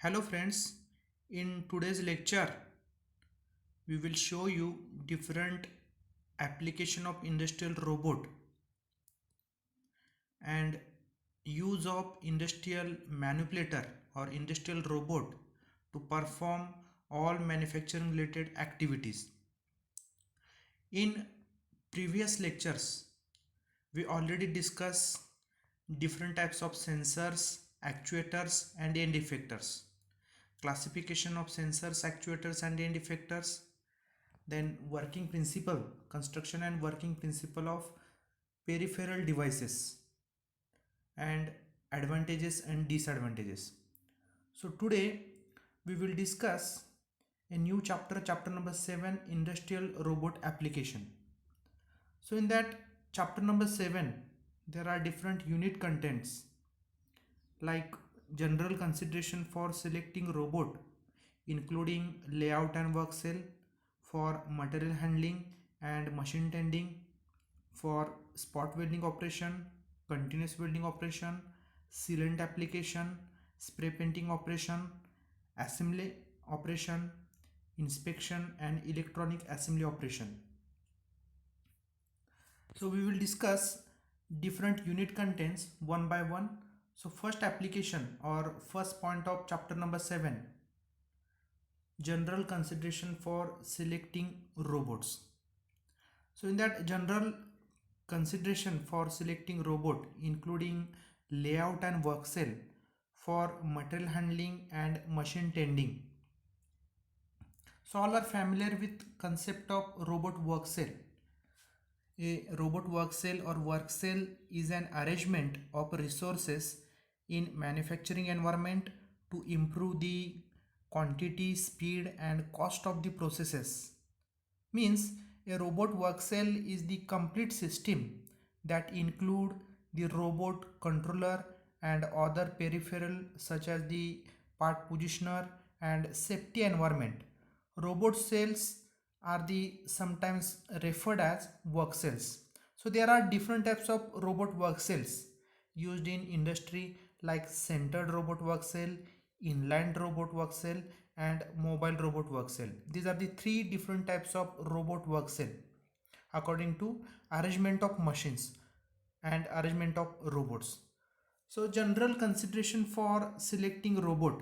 Hello friends, in today's lecture we will show you different application of industrial robot and use of industrial manipulator or industrial robot to perform all manufacturing related activities. In previous lectures we already discussed different types of sensors, actuators and end effectors, classification of sensors, actuators and end effectors, then working principle, construction and working principle of peripheral devices, and advantages and disadvantages. So today we will discuss a new chapter, chapter number 7, industrial robot application. So in that chapter number 7 there are different unit contents like general consideration for selecting robot including layout and work cell, for material handling and machine tending, for spot welding operation, continuous welding operation, sealant application, spray painting operation, assembly operation, inspection and electronic assembly operation. So we will discuss different unit contents one by one. So first application or first point of chapter number 7, general consideration for selecting robots. So in that general consideration for selecting robot including layout and work cell, for material handling and machine tending. So all are familiar with concept of robot work cell. A robot work cell or work cell is an arrangement of resources in manufacturing environment to improve the quantity, speed and cost of the processes. Means a robot work cell is the complete system that include the robot controller and other peripheral such as the part positioner and safety environment. Robot cells are the sometimes referred as work cells. So there are different types of robot work cells used in industry like centered robot work cell, inline robot work cell and mobile robot work cell. These are the three different types of robot work cell according to arrangement of machines and arrangement of robots. So general consideration for selecting robot,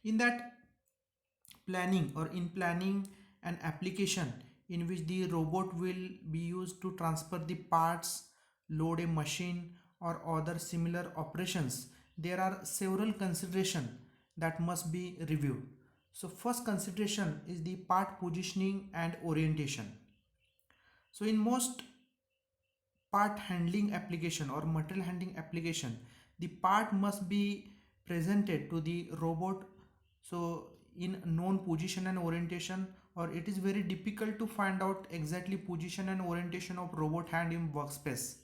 in that planning or in planning an application in which the robot will be used to transfer the parts, load a machine or other similar operations, there are several considerations that must be reviewed. So first consideration is the part positioning and orientation. So in most part handling application or material handling application, the part must be presented to the robot so in known position and orientation, or it is very difficult to find out exactly position and orientation of robot hand in workspace.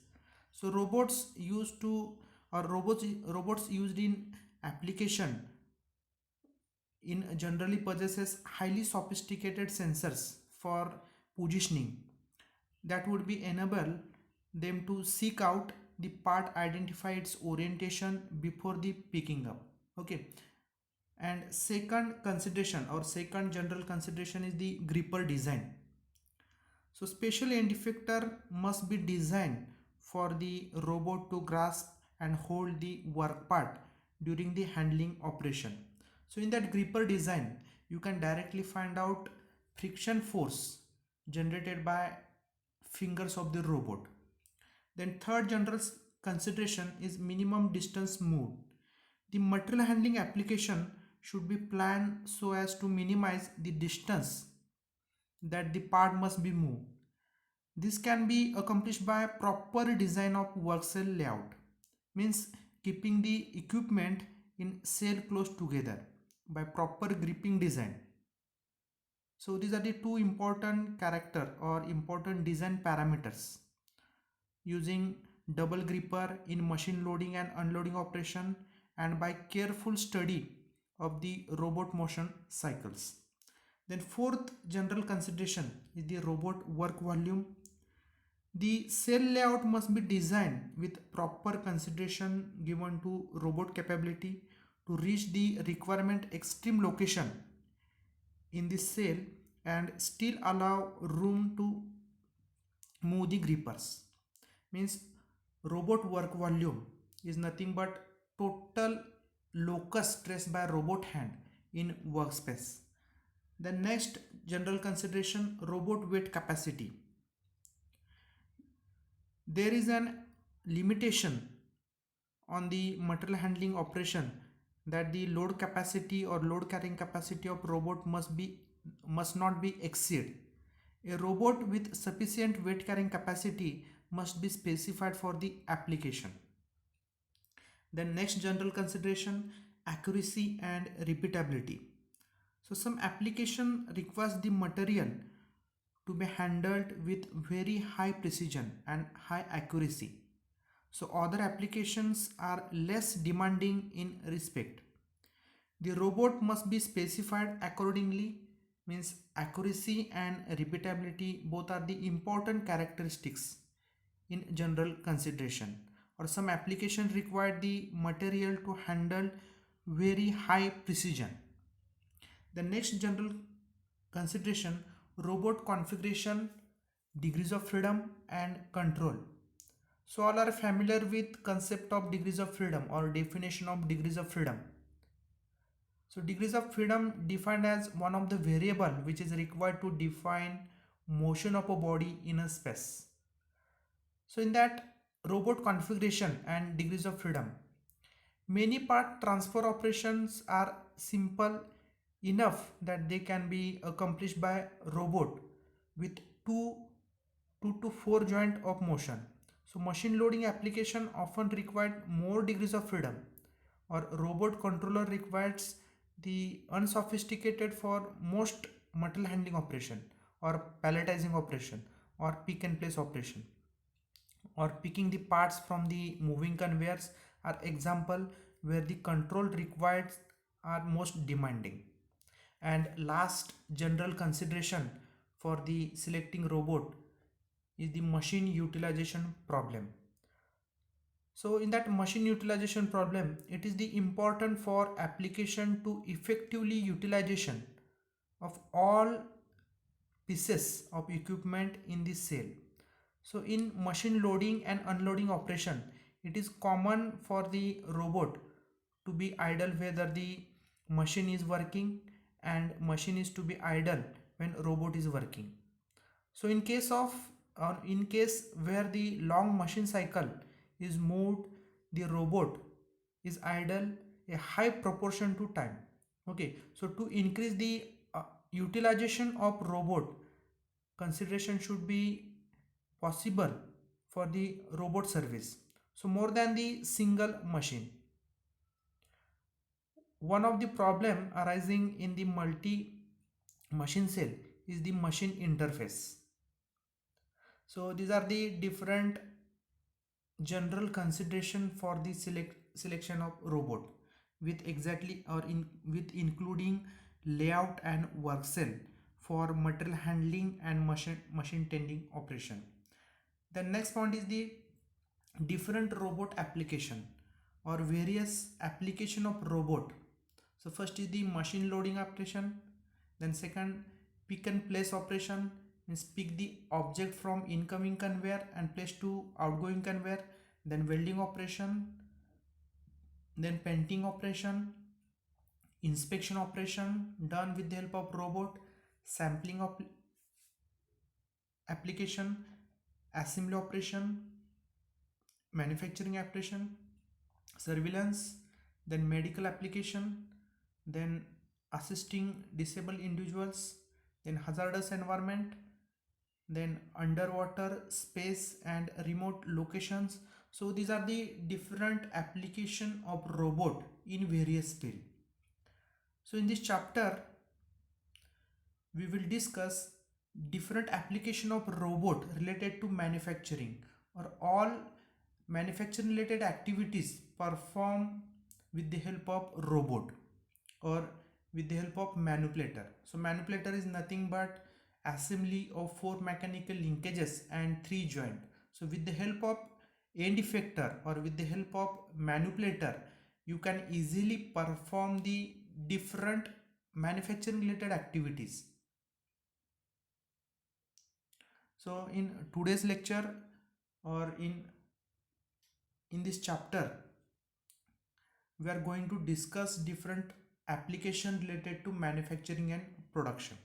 So robots used in application in generally possesses highly sophisticated sensors for positioning that would be enable them to seek out the part, identify its orientation before the picking up. Okay. And second consideration or second general consideration is the gripper design. So special end effector must be designed for the robot to grasp and hold the work part during the handling operation. So in that gripper design, you can directly find out friction force generated by fingers of the robot. Then third general consideration is minimum distance moved. The material handling application should be planned so as to minimize the distance that the part must be moved. This can be accomplished by proper design of work cell layout, means keeping the equipment in cell close together by proper gripping design. So these are the two important character or important design parameters. Using double gripper in machine loading and unloading operation and by careful study of the robot motion cycles. Then fourth general consideration is the robot work volume. The cell layout must be designed with proper consideration given to robot capability to reach the requirement extreme location in the cell and still allow room to move the grippers. Means robot work volume is nothing but total locus stress by robot hand in workspace. The next general consideration, robot weight capacity. There is an limitation on the material handling operation that the load capacity or load carrying capacity of robot must not be exceed. A robot with sufficient weight carrying capacity must be specified for the application. Then next general consideration, accuracy and repeatability. So some application requires the material to be handled with very high precision and high accuracy. So other applications are less demanding in respect. The robot must be specified accordingly, means accuracy and repeatability both are the important characteristics in general consideration. Or some applications require the material to handle very high precision. The next general consideration, robot configuration, degrees of freedom and control. So all are familiar with concept of degrees of freedom or definition of degrees of freedom. So degrees of freedom defined as one of the variable which is required to define motion of a body in a space. So in that robot configuration and degrees of freedom, many part transfer operations are simple enough that they can be accomplished by robot with two to four joint of motion. So machine loading application often required more degrees of freedom, or robot controller requires the unsophisticated for most material handling operation or palletizing operation or pick and place operation or picking the parts from the moving conveyors are example where the control required are most demanding. And last general consideration for the selecting robot is the machine utilization problem. So in that machine utilization problem, it is the important for application to effectively utilization of all pieces of equipment in the cell. So in machine loading and unloading operation, it is common for the robot to be idle whether the machine is working, and machine is to be idle when robot is working. So in case where the long machine cycle is moved, the robot is idle a high proportion to time. Okay, so to increase the utilization of robot, consideration should be possible for the robot service. So more than the single machine. One of the problem arising in the multi machine cell is the machine interface. So these are the different general consideration for the selection of robot with exactly or in with including layout and work cell for material handling and machine tending operation. The next point is the different robot application or various application of robot. So first is the machine loading operation, then second pick and place operation, means pick the object from incoming conveyor and place to outgoing conveyor, then welding operation, then painting operation, inspection operation done with the help of robot, sampling of application, assembly operation, manufacturing application, surveillance, then medical application, then assisting disabled individuals, then hazardous environment, then underwater space and remote locations. So these are the different application of robot in various field. So in this chapter we will discuss different application of robot related to manufacturing or all manufacturing related activities performed with the help of robot or with the help of manipulator. So manipulator is nothing but assembly of four mechanical linkages and three joint. So with the help of end effector or with the help of manipulator, you can easily perform the different manufacturing related activities. So in today's lecture, or in this chapter, we are going to discuss different application related to manufacturing and production.